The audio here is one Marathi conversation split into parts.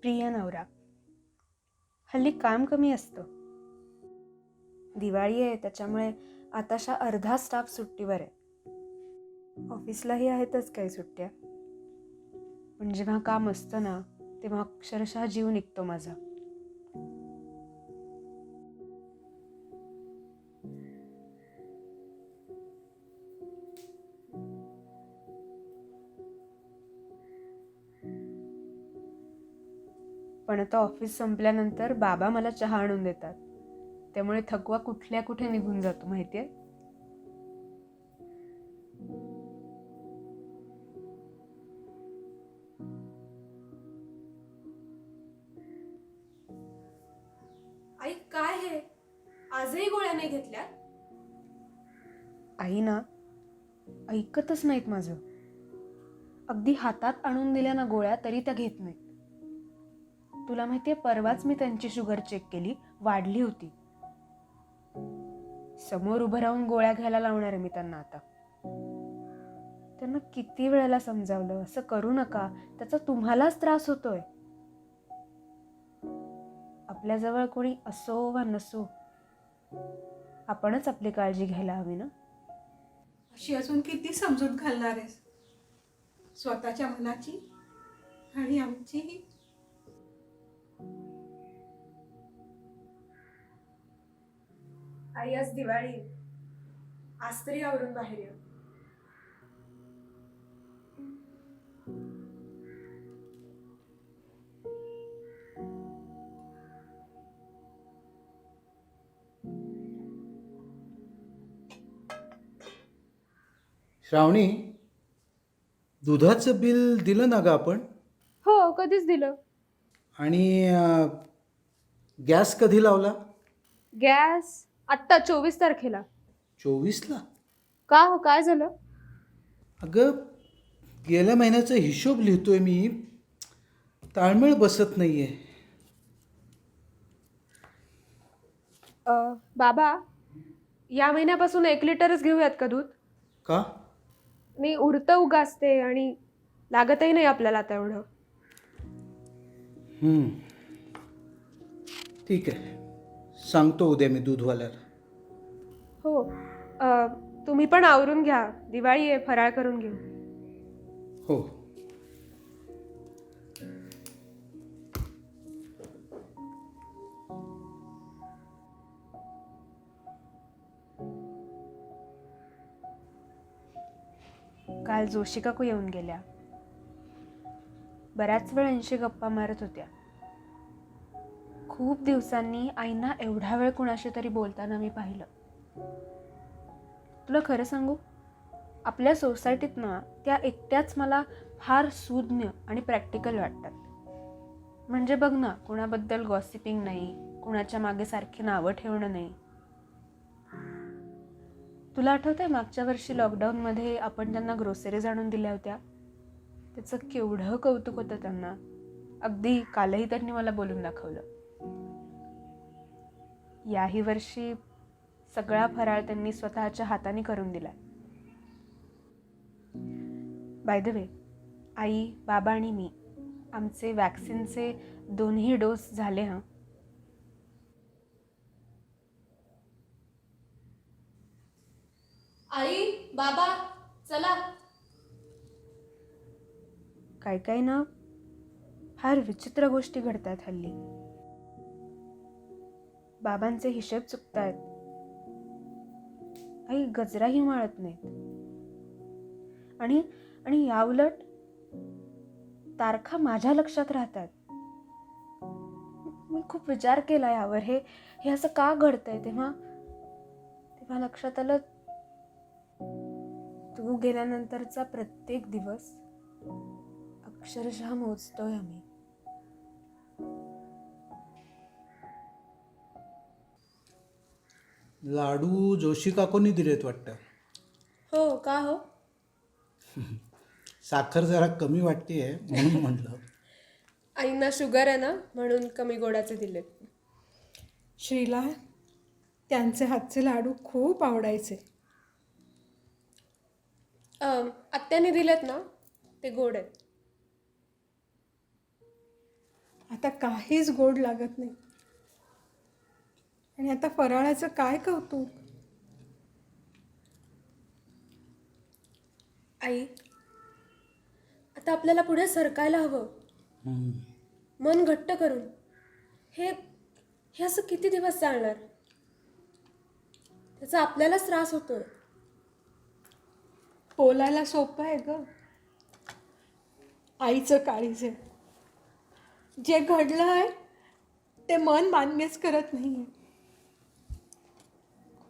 प्रिय नवरा. हल्ली काम कमी असतं. दिवाळी आहे त्याच्यामुळे आताशा अर्धा स्टाफ सुट्टीवर आहे. ऑफिसलाही आहेतच काही सुट्ट्या. पण जेव्हा काम असतं ना तेव्हा अक्षरशः जीव निघतो माझा. पण आता ऑफिस संपल्यानंतर बाबा मला चहा आणून देतात. त्यामुळे थकवा कुठल्या कुठे निघून जातो माहितीये. आई काय हे आजही गोळ्या नाही घेतल्या? आई ना ऐकतच नाहीत माझं. अगदी हातात आणून दिल्या ना गोळ्या तरी त्या घेत नाहीत. तुला माहितीये परवाच मी त्यांची शुगर चेक केली, वाढली होती. समोर उभं राहून गोळ्या घ्यायला लावणार आहे मी त्यांना आता. त्यांना किती वेळेला समजावलं असं करू नका, त्याचा तुम्हालाच त्रास होतोय. आपल्याजवळ कोणी असो वा नसो आपणच आपली काळजी घ्यायला हवी ना. अशी अजून किती समजूत घालणार आहेस स्वतःच्या मनाची आणि आमचीही. आई आज दिवाळी, आज तरी आवरून बाहेर ये. श्रावणी, दुधाचं बिल दिलं ना ग आपण? हो, कधीच दिलं. आणि गॅस कधी लावला? गॅस आत्ता 24 तारखेला. 24ला? का हो, काय झालं? अगं गेल्या महिन्याचा हिशोब लिहितोय मी, ताळमेळ बसत नाहीये. बाबा, या महिन्यापासून 1 लिटरच घेऊयात का दूध? का? मी उरतं उगासते आणि लागतही नाही आपल्याला आता एवढं. ठीक आहे, सांगतो उद्या मी दूधवाल्याला. हो, तुम्ही पण आवरून घ्या. दिवाळी आहे, फराळ करून घेऊ. हो. काल जोशी काकू येऊन गेल्या. बऱ्याच वेळ आईंशी गप्पा मारत होत्या. खूप दिवसांनी आईंना एवढा वेळ कुणाशी तरी बोलताना मी पाहिलं. तुला खरं सांगू, आपल्या सोसायटीत ना त्या एकट्याच मला फार सुज्ञ आणि प्रॅक्टिकल वाटतात. म्हणजे बघ ना, कुणाबद्दल गॉसिपिंग नाही, कुणाच्या मागे सारखी नावं ठेवणं नाही. तुला आठवतंय मागच्या वर्षी लॉकडाऊनमध्ये आपण त्यांना ग्रोसरीज आणून दिल्या होत्या? त्याचं केवढं कौतुक होतं त्यांना. अगदी कालही त्यांनी मला बोलून दाखवलं. याही वर्षी सगळा फराळ त्यांनी स्वतःच्या हाताने करून दिला. बाय द वे, आई, बाबा आणि मी आमचे वॅक्सिनचे 2ही डोस झाले. हां, आई, बाबा, चला. काय काय ना फार विचित्र गोष्टी घडतात हल्ली. बाबांचे हिशेब चुकतायत. आई गजराही माळत नाहीत. आणि आणि याउलट तारखा माझ्या लक्षात राहतात. मी खूप विचार केला यावर. हे असं का घडतंय? तेव्हा लक्षात आलं, तू गेल्यानंतरचा प्रत्येक दिवस अक्षरशः मोजतोय आम्ही. लाडू जोशी काकूंनी दिलेत वाटतं. हो का हो? साखर जरा कमी वाटतेय म्हणून म्हटलं. आईंना शुगर आहे ना, म्हणून कमी गोडाचे दिलेत. श्रीला त्यांचे हातचे लाडू खूप आवडायचे. आत्याने दिलेत ना, ते गोड आहेत. आता काहीच गोड लागत नाही. आणि आता फराळाचं काय कौतुक. आई, आता आपल्याला पुढे सरकायला हवं, मन घट्ट करून. हे हे असं किती दिवस चालणार? त्याचा आपल्यालाच त्रास होतोय. बोलायला सोपं आहे ग. आईचं काळीज आहे. जे घडलं आहे ते मन मान्यच करत नाही आहे.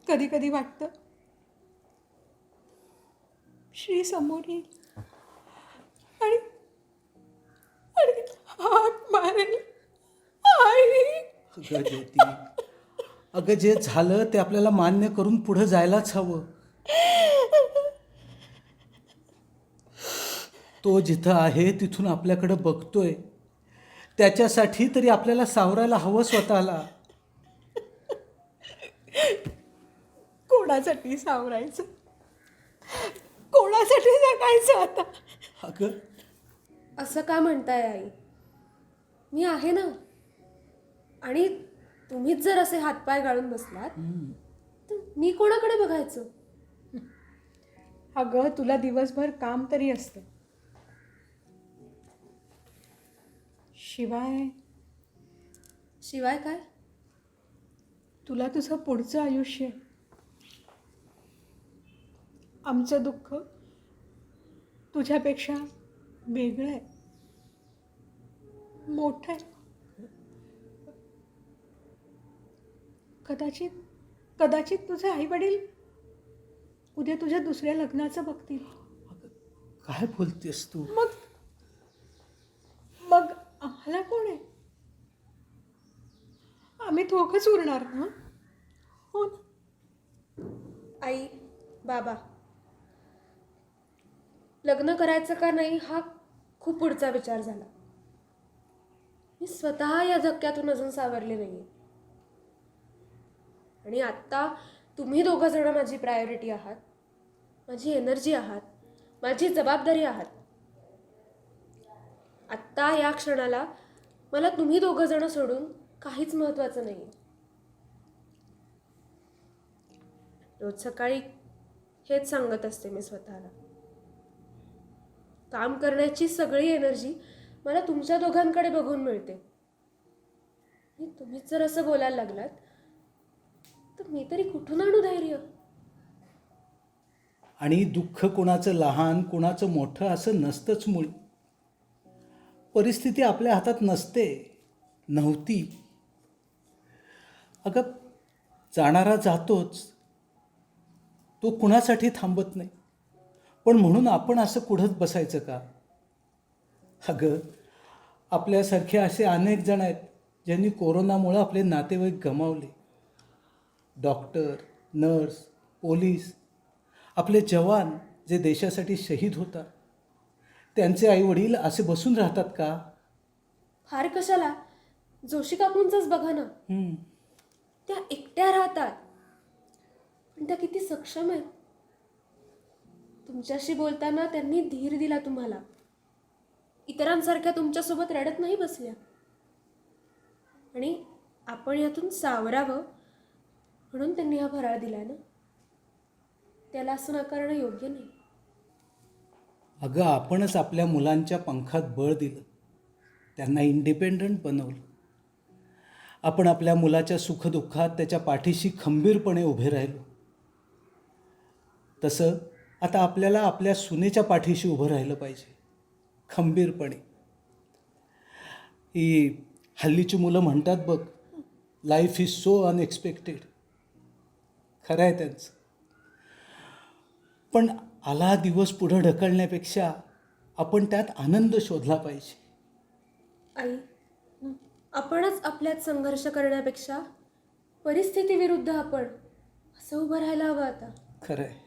कधी कधी वाटतं श्री समोर येईल आणि आणि हाक मारेल, आई. अगं ज्योती, अगं जे झालं ते आपल्याला मान्य करून पुढे जायलाच हवं. तो जिथं आहे तिथून आपल्याकडे बघतोय, त्याच्यासाठी तरी आपल्याला सावरायला हवं स्वतःला. कोणासाठी सावरायचं, कोणासाठी जगायचं आता. अगं असं का म्हणताय आई? मी आहे ना. आणि तुम्हीच जर असे हातपाय गाळून बसलात तर मी कोणाकडे बघायचं? अगं तुला दिवसभर काम तरी असतं. शिवाय शिवाय काय? तुला तुझं पुढचं आयुष्य आहे. आमचं दुःख तुझ्यापेक्षा वेगळं आहे, मोठं आहे. कदाचित कदाचित तुझे आई वडील उद्या तुझ्या दुसऱ्या लग्नाचं बघतील. काय बोलतेस तू? मग मग आम्हाला कोण आहे? आम्ही दोघंच उरणार ना. हो ना. आई, बाबा, लग्न करायचं का नाही हा खूप पुढचा विचार झाला. मी स्वतः या धक्क्यातून अजून सावरले नाहीये. आणि आत्ता तुम्ही दोघं जण माझी प्रायोरिटी आहात, माझी एनर्जी आहात, माझी जबाबदारी आहात. आत्ता या क्षणाला मला तुम्ही दोघं जण सोडून काहीच महत्त्वाचं नाही. रोज सकाळी हेच सांगत असते मी स्वतःला. काम करण्याची सगळी एनर्जी मला तुमच्या दोघांकडे बघून मिळते. आणि तुम्हीच जर असं बोलायला लागलात तर मी तरी कुठून आणू धैर्य? आणि दुःख कोणाचं लहान कोणाचं मोठं असं नसतंच. मुळी परिस्थिती आपल्या हातात नसते, नव्हती. अगं जाणारा जातोच, तो कुणासाठी थांबत नाही. पण म्हणून आपण असं कुढत बसायचं का? अगं आपल्यासारखे असे अनेक जण आहेत ज्यांनी कोरोनामुळे आपले नातेवाईक गमावले. डॉक्टर, नर्स, पोलीस, आपले जवान जे देशासाठी शहीद होतात, त्यांचे आईवडील असे बसून राहतात का? फार कशाला, जोशी काकूंचंच बघा ना. त्या एकट्या राहतात, पण त्या किती सक्षम आहेत. तुमच्याशी बोलताना त्यांनी धीर दिला तुम्हाला. इतरांसारख्या तुमच्यासोबत रडत नाही बसल्या. आणि आपण यातून सावरावं म्हणून त्यांनी हा फराळ दिलाय ना. त्याला असं नाकारणं योग्य नाही. अगं आपणच आपल्या मुलांच्या पंखात बळ दिलं, त्यांना इंडिपेंडंट बनवलं. आपण आपल्या मुलाच्या सुखदुःखात त्याच्या पाठीशी खंबीरपणे उभे राहिलो. तसं आता आपल्याला आपल्या सुनेच्या पाठीशी उभं राहिलं पाहिजे, खंबीरपणे. ही हल्लीची मुलं म्हणतात बघ, लाईफ इज सो अनएक्सपेक्टेड. खरं आहे त्यांचं. पण आला दिवस पुढं ढकलण्यापेक्षा आपण त्यात आनंद शोधला पाहिजे. आई, आपणच आपल्यात संघर्ष करण्यापेक्षा परिस्थितीविरुद्ध आपण असं उभं राहायला हवं आता. खरं आहे.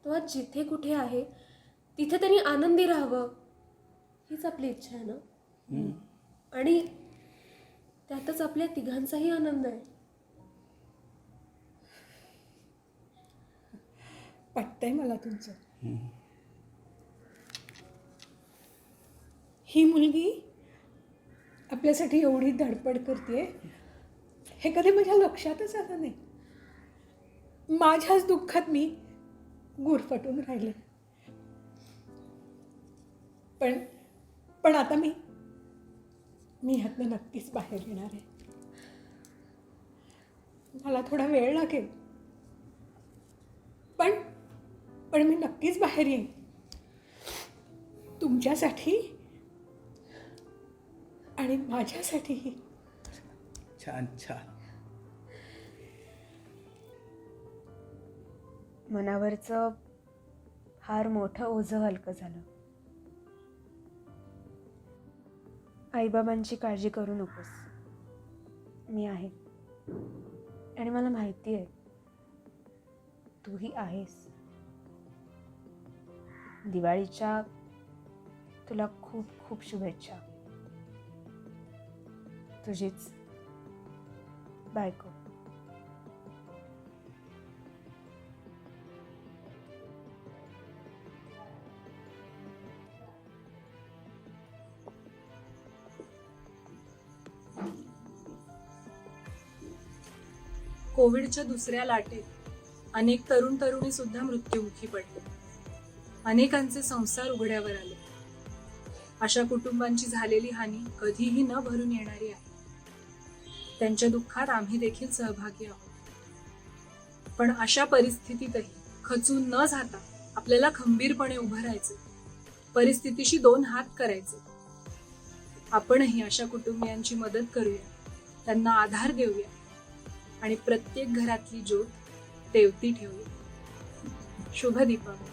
तो आज जिथे कुठे आहे तिथे त्यांनी आनंदी राहावं हीच आपली इच्छा आहे ना. आणि त्यातच आपल्या तिघांचाही आनंद आहे. पटतंय मला तुमचं. ही मुलगी आपल्यासाठी एवढी धडपड करते हे कधी माझ्या लक्षातच आलं नाही. माझ्याच दुःखात मी गुरफटून राहिले. पण आता मी ह्यातनं नक्कीच बाहेर येणार आहे. मला थोडा वेळ लागेल, पण मी नक्कीच बाहेर येईन. तुमच्यासाठी आणि माझ्यासाठीही. छान छान. मनावरचं फार मोठं ओझं हलकं झालं. आईबाबांची काळजी करू नकोस, मी आहे. आणि मला माहिती आहे तूही आहेस. दिवाळीच्या तुला खूप खूप शुभेच्छा. तुझीच बायको. कोविडच्या दुसऱ्या लाटेत अनेक तरुण तरुणी सुद्धा मृत्युमुखी पडले. अनेकांचे संसार उघड्यावर आले. अशा कुटुंबांची झालेली हानी कधीही न भरून येणारी आहे. त्यांच्या दुःखात आम्ही देखील सहभागी आहोत. पण अशा परिस्थितीतही खचून न जाता आपल्याला खंबीरपणे उभं राहायचे, परिस्थितीशी 2 हात करायचे. आपणही अशा कुटुंबियांची मदत करूया, त्यांना आधार देऊया आणि प्रत्येक घरातली ज्योत तेवती ठेवूया. शुभ दीपावली.